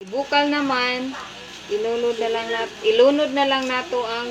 Bukal naman, ilunod na lang nato ang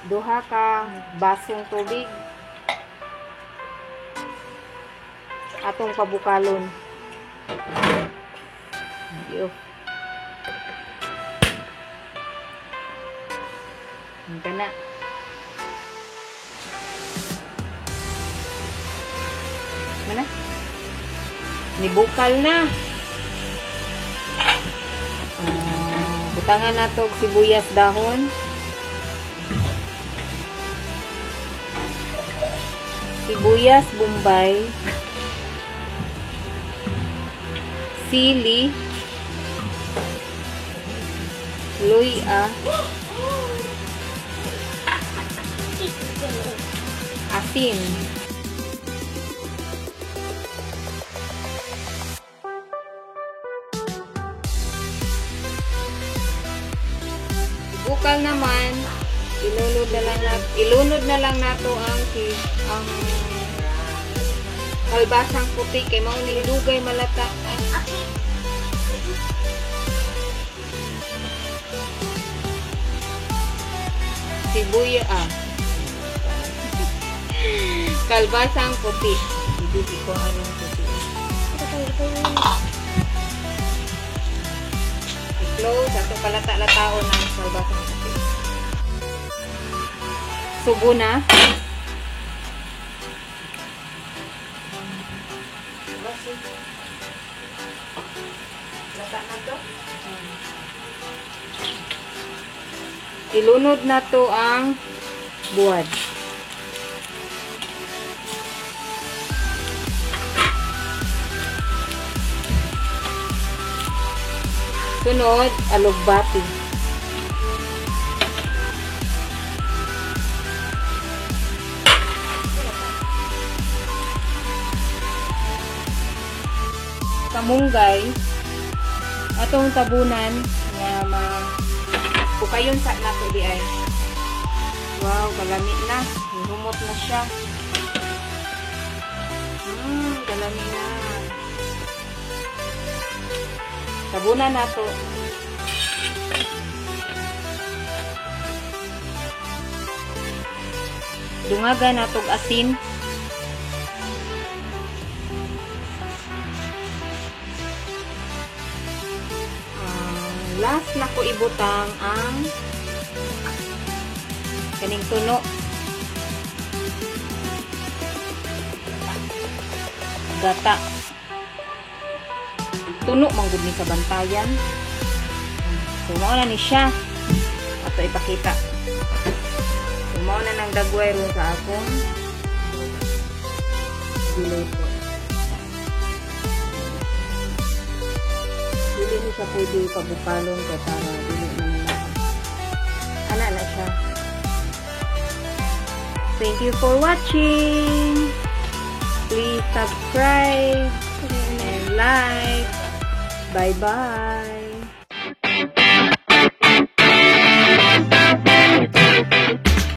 duha ka basong tubig atong pabukalon. Iyo. Kana. Mana? Nibukal na. Butangan nato sibuyas dahon. Sibuyas bombay, sili, luya, asin. Bukal naman, ilunod na lang nato ang kalbasang puti kay mao ni dugay malata. Sibuya kalbasang puti. Hindi ko anong puti. I-close ato palata-lataon ang kalbasang puti. Subo na. Ilunod na to ang buwad. Sunod, alugbati. munggay atong tabunan nga pukayon sa nato di ay. Wow, kalami na. Humot na siya. Kalami na. Tabunan nato. Dungagan natog asin. Last na ko ibutang ang kaning tuno. Gata. Tuno manggod ni sa bantayan. So, mao na ni siya. Ato ipakita. So, mao na nang dagway ron sa akong diluto. Dili ni siya pwede pabupalong kaya para dili na ana na siya. Thank you for watching. Please subscribe and like. Bye-bye.